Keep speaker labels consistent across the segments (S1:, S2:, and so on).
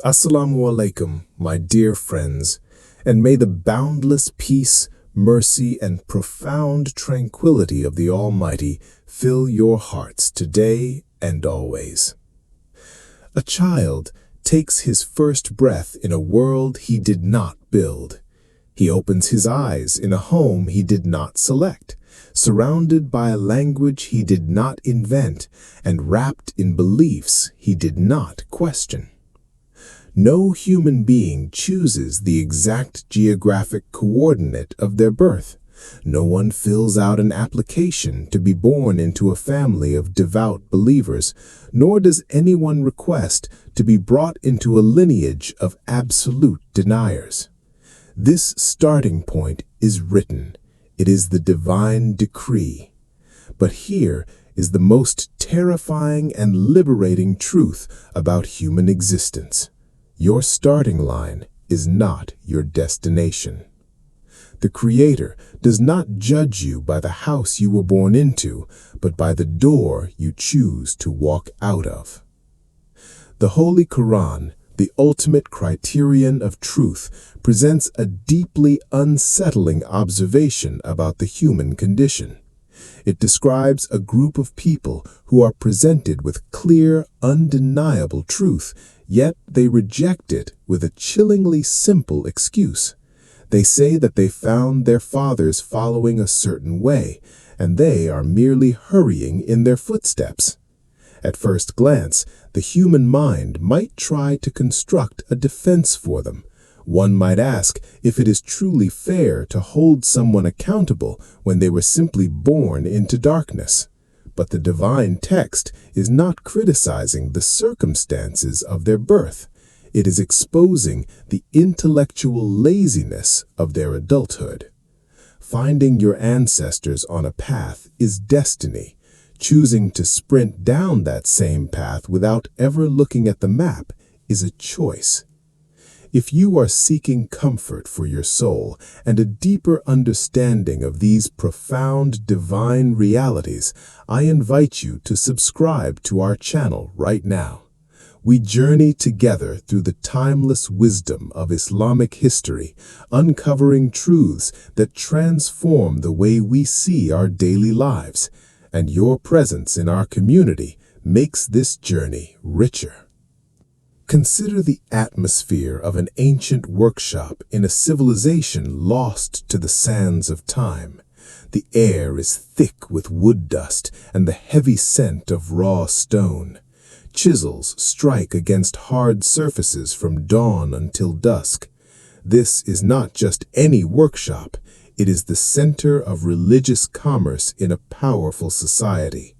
S1: Assalamu alaikum, my dear friends, and may the boundless peace, mercy, and profound tranquility of the Almighty fill your hearts today and always. A child takes his first breath in a world he did not build. He opens his eyes in a home he did not select, surrounded by a language he did not invent, and wrapped in beliefs he did not question. No human being chooses the exact geographic coordinate of their birth. No one fills out an application to be born into a family of devout believers, nor does anyone request to be brought into a lineage of absolute deniers. This starting point is written. It is the divine decree. But here is the most terrifying and liberating truth about human existence. Your starting line is not your destination. The Creator does not judge you by the house you were born into, but by the door you choose to walk out of. The Holy Quran, the ultimate criterion of truth, presents a deeply unsettling observation about the human condition. It describes a group of people who are presented with clear, undeniable truth, yet they reject it with a chillingly simple excuse. They say that they found their fathers following a certain way, and they are merely hurrying in their footsteps. At first glance, the human mind might try to construct a defense for them. One might ask if it is truly fair to hold someone accountable when they were simply born into darkness. But the divine text is not criticizing the circumstances of their birth. It is exposing the intellectual laziness of their adulthood. Finding your ancestors on a path is destiny. Choosing to sprint down that same path without ever looking at the map is a choice. If you are seeking comfort for your soul and a deeper understanding of these profound divine realities, I invite you to subscribe to our channel right now. We journey together through the timeless wisdom of Islamic history, uncovering truths that transform the way we see our daily lives, and your presence in our community makes this journey richer. Consider the atmosphere of an ancient workshop in a civilization lost to the sands of time. The air is thick with wood dust and the heavy scent of raw stone. Chisels strike against hard surfaces from dawn until dusk. This is not just any workshop. It is the center of religious commerce in a powerful society.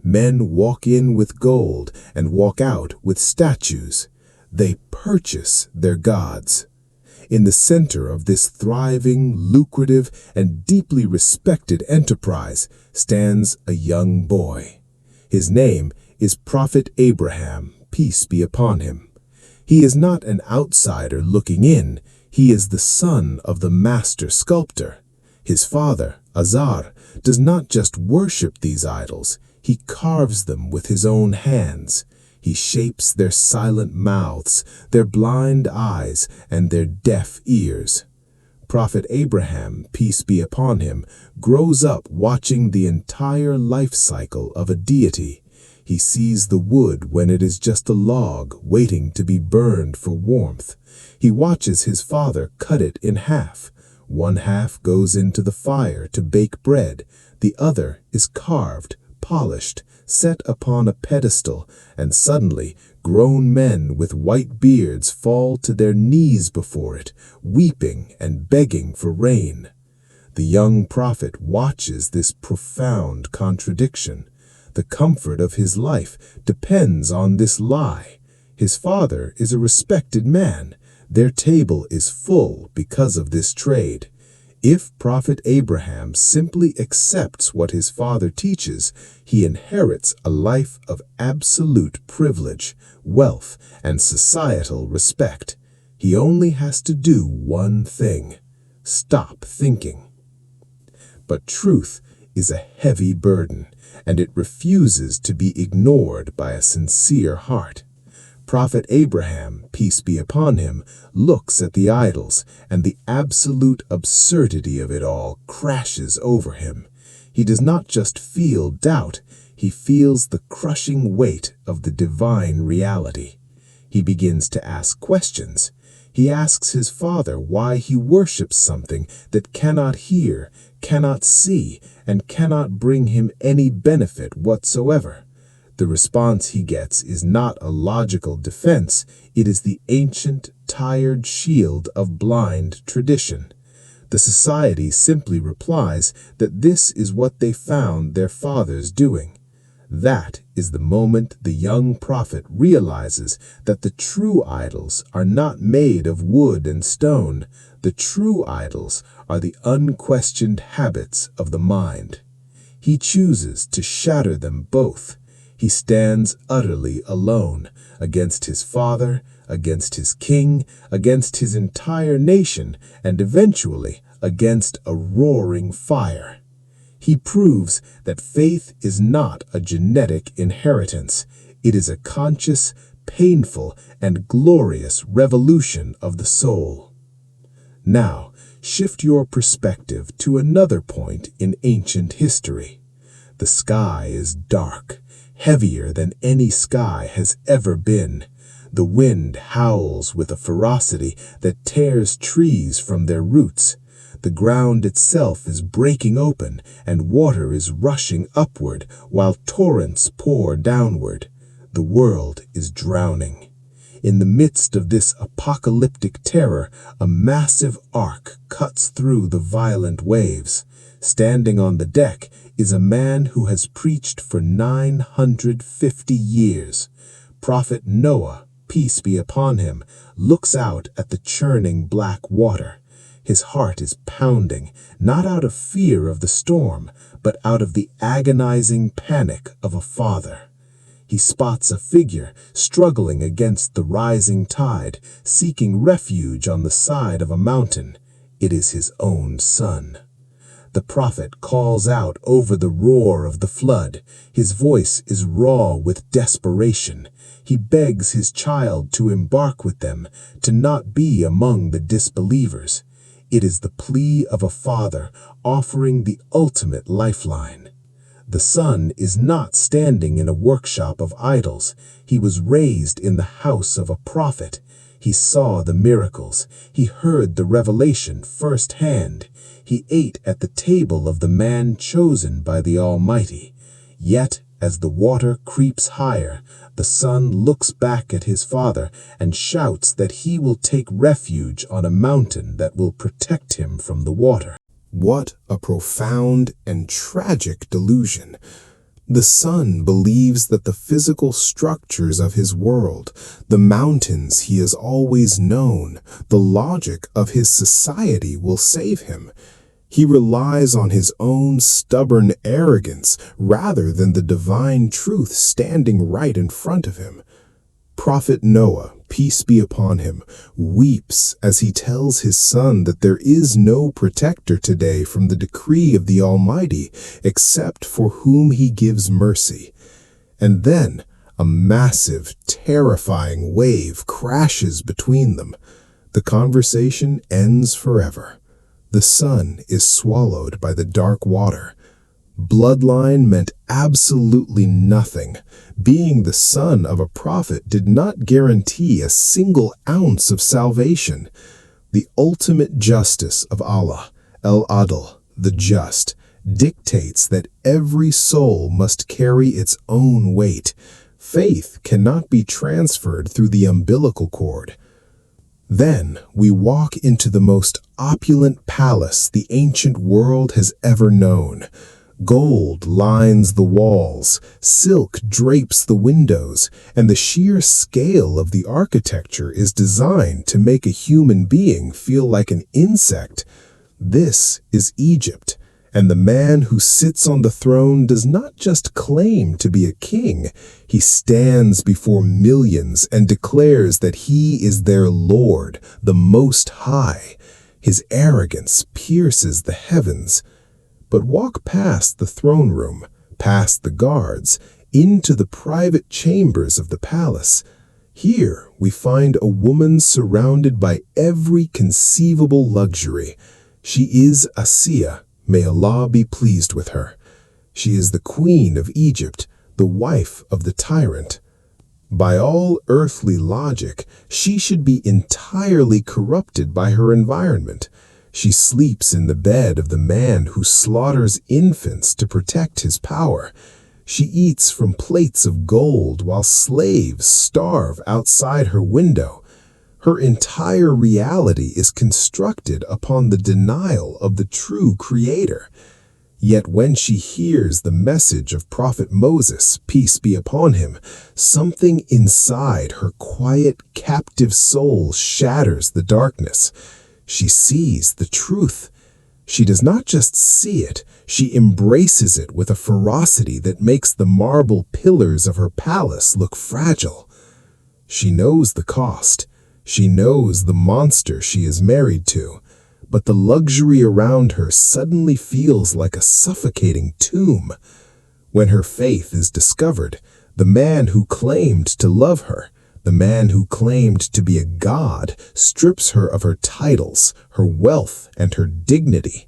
S1: Men walk in with gold and walk out with statues. They purchase their gods. In the center of this thriving, lucrative, and deeply respected enterprise stands a young boy. His name is Prophet Abraham, peace be upon him. He is not an outsider looking in. He is the son of the master sculptor. His father, Azar, does not just worship these idols. He carves them with his own hands. He shapes their silent mouths, their blind eyes, and their deaf ears. Prophet Abraham, peace be upon him, grows up watching the entire life cycle of a deity. He sees the wood when it is just a log waiting to be burned for warmth. He watches his father cut it in half. One half goes into the fire to bake bread. The other is carved, polished, set upon a pedestal, and suddenly grown men with white beards fall to their knees before it, weeping and begging for rain. The young prophet watches this profound contradiction. The comfort of his life depends on this lie. His father is a respected man. Their table is full because of this trade. If Prophet Abraham simply accepts what his father teaches, he inherits a life of absolute privilege, wealth, and societal respect. He only has to do one thing: stop thinking. But truth is a heavy burden, and it refuses to be ignored by a sincere heart. Prophet Abraham, peace be upon him, looks at the idols, and the absolute absurdity of it all crashes over him. He does not just feel doubt, he feels the crushing weight of the divine reality. He begins to ask questions. He asks his father why he worships something that cannot hear, cannot see, and cannot bring him any benefit whatsoever. The response he gets is not a logical defense, it is the ancient, tired shield of blind tradition. The society simply replies that this is what they found their fathers doing. That is the moment the young prophet realizes that the true idols are not made of wood and stone. The true idols are the unquestioned habits of the mind. He chooses to shatter them both. He stands utterly alone against his father, against his king, against his entire nation, and eventually against a roaring fire. He proves that faith is not a genetic inheritance. It is a conscious, painful, and glorious revolution of the soul. Now, shift your perspective to another point in ancient history. The sky is dark, heavier than any sky has ever been. The wind howls with a ferocity that tears trees from their roots. The ground itself is breaking open, and water is rushing upward while torrents pour downward. The world is drowning. In the midst of this apocalyptic terror, a massive arc cuts through the violent waves. Standing on the deck is a man who has preached for 950 years. Prophet Noah, peace be upon him, looks out at the churning black water. His heart is pounding, not out of fear of the storm, but out of the agonizing panic of a father. He spots a figure struggling against the rising tide, seeking refuge on the side of a mountain. It is his own son. The prophet calls out over the roar of the flood. His voice is raw with desperation. He begs his child to embark with them, to not be among the disbelievers. It is the plea of a father offering the ultimate lifeline. The son is not standing in a workshop of idols. He was raised in the house of a prophet. He saw the miracles. He heard the revelation firsthand. He ate at the table of the man chosen by the Almighty. Yet, as the water creeps higher, the son looks back at his father and shouts that he will take refuge on a mountain that will protect him from the water. What a profound and tragic delusion! The son believes that the physical structures of his world, the mountains he has always known, the logic of his society will save him. He relies on his own stubborn arrogance rather than the divine truth standing right in front of him. Prophet Noah, peace be upon him, weeps as he tells his son that there is no protector today from the decree of the Almighty except for whom he gives mercy. And then a massive, terrifying wave crashes between them. The conversation ends forever. The son is swallowed by the dark water. Bloodline meant absolutely nothing. Being the son of a prophet did not guarantee a single ounce of salvation. The ultimate justice of Allah, Al-Adl, the just, dictates that every soul must carry its own weight. Faith cannot be transferred through the umbilical cord. Then we walk into the most opulent palace the ancient world has ever known. Gold lines the walls, silk drapes the windows, and the sheer scale of the architecture is designed to make a human being feel like an insect. This is Egypt, and the man who sits on the throne does not just claim to be a king. He stands before millions and declares that he is their Lord, the Most High. His arrogance pierces the heavens. But walk past the throne room, past the guards, into the private chambers of the palace. Here we find a woman surrounded by every conceivable luxury. She is Asiya, may Allah be pleased with her. She is the queen of Egypt, the wife of the tyrant. By all earthly logic, she should be entirely corrupted by her environment. She sleeps in the bed of the man who slaughters infants to protect his power. She eats from plates of gold while slaves starve outside her window. Her entire reality is constructed upon the denial of the true Creator. Yet when she hears the message of Prophet Moses, peace be upon him, something inside her quiet, captive soul shatters the darkness. She sees the truth. She does not just see it, she embraces it with a ferocity that makes the marble pillars of her palace look fragile. She knows the cost. She knows the monster she is married to. But the luxury around her suddenly feels like a suffocating tomb. When her faith is discovered, the man who claimed to love her, the man who claimed to be a god, strips her of her titles, her wealth, and her dignity.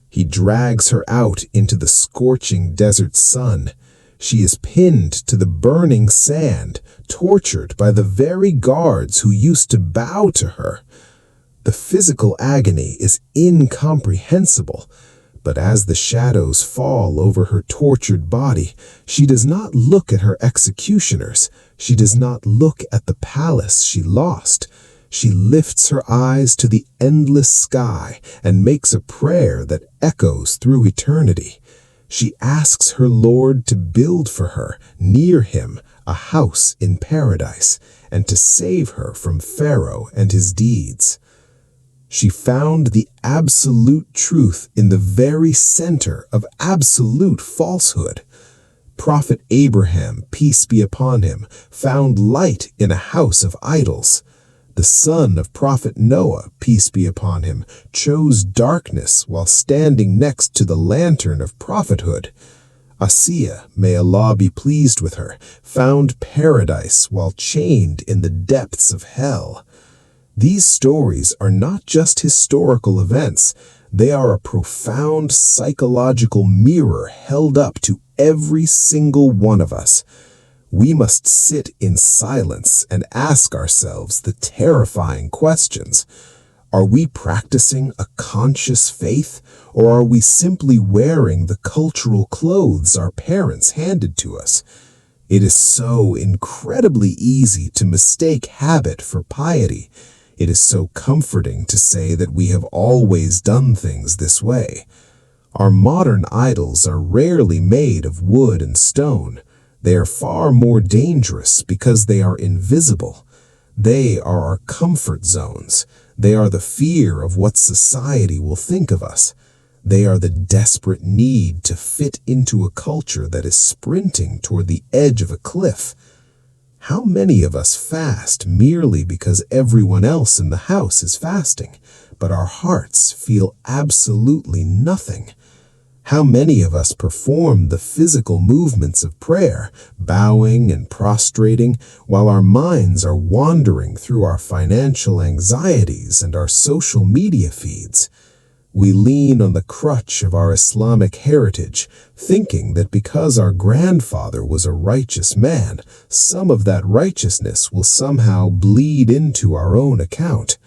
S1: He drags her out into the scorching desert sun. She is pinned to the burning sand, tortured by the very guards who used to bow to her. The physical agony is incomprehensible, but as the shadows fall over her tortured body, she does not look at her executioners. She does not look at the palace she lost. She lifts her eyes to the endless sky and makes a prayer that echoes through eternity. She asks her Lord to build for her, near him, a house in paradise, and to save her from Pharaoh and his deeds. She found the absolute truth in the very center of absolute falsehood. Prophet Abraham, peace be upon him, found light in a house of idols. The son of Prophet Noah, peace be upon him, chose darkness while standing next to the lantern of prophethood. Asiya, may Allah be pleased with her, found paradise while chained in the depths of hell. These stories are not just historical events, they are a profound psychological mirror held up to every single one of us. We must sit in silence and ask ourselves the terrifying questions. Are we practicing a conscious faith, or are we simply wearing the cultural clothes our parents handed to us? It is so incredibly easy to mistake habit for piety. It is so comforting to say that we have always done things this way. Our modern idols are rarely made of wood and stone. They are far more dangerous because they are invisible. They are our comfort zones. They are the fear of what society will think of us. They are the desperate need to fit into a culture that is sprinting toward the edge of a cliff. How many of us fast merely because everyone else in the house is fasting, but our hearts feel absolutely nothing? How many of us perform the physical movements of prayer, bowing and prostrating, while our minds are wandering through our financial anxieties and our social media feeds? We lean on the crutch of our Islamic heritage, thinking that because our grandfather was a righteous man, some of that righteousness will somehow bleed into our own account.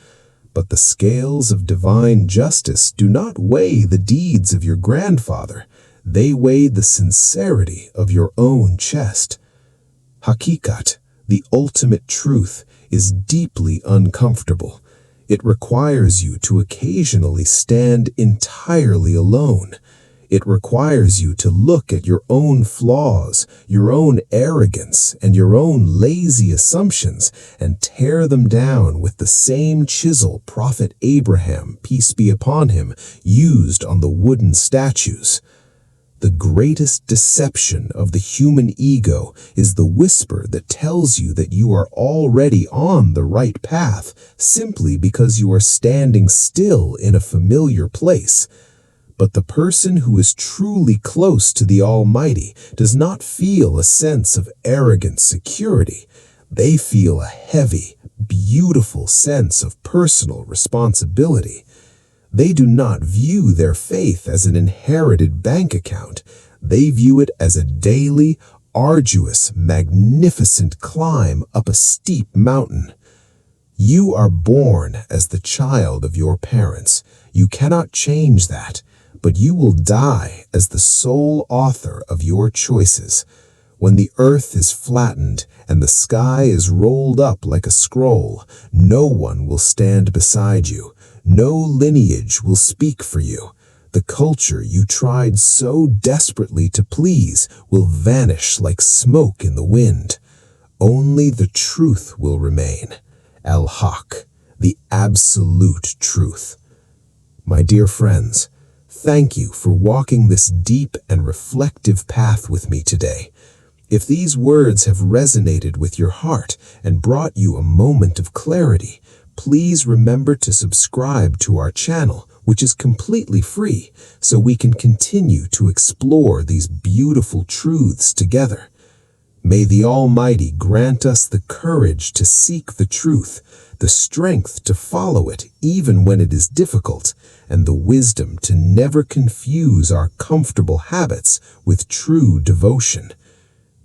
S1: But the scales of divine justice do not weigh the deeds of your grandfather. They weigh the sincerity of your own chest. Hakikat, the ultimate truth, is deeply uncomfortable. It requires you to occasionally stand entirely alone. It requires you to look at your own flaws, your own arrogance, and your own lazy assumptions and tear them down with the same chisel Prophet Abraham, peace be upon him, used on the wooden statues. The greatest deception of the human ego is the whisper that tells you that you are already on the right path simply because you are standing still in a familiar place. But the person who is truly close to the Almighty does not feel a sense of arrogant security. They feel a heavy, beautiful sense of personal responsibility. They do not view their faith as an inherited bank account. They view it as a daily, arduous, magnificent climb up a steep mountain. You are born as the child of your parents. You cannot change that, but you will die as the sole author of your choices. When the earth is flattened and the sky is rolled up like a scroll, no one will stand beside you. No lineage will speak for you. The culture you tried so desperately to please will vanish like smoke in the wind. Only the truth will remain. Al-Haqq, the absolute truth. My dear friends, thank you for walking this deep and reflective path with me today. If these words have resonated with your heart and brought you a moment of clarity, please remember to subscribe to our channel, which is completely free, so we can continue to explore these beautiful truths together. May the Almighty grant us the courage to seek the truth, the strength to follow it even when it is difficult, and the wisdom to never confuse our comfortable habits with true devotion.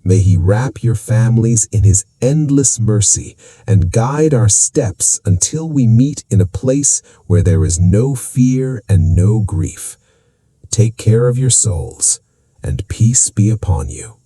S1: May He wrap your families in His endless mercy and guide our steps until we meet in a place where there is no fear and no grief. Take care of your souls, and peace be upon you.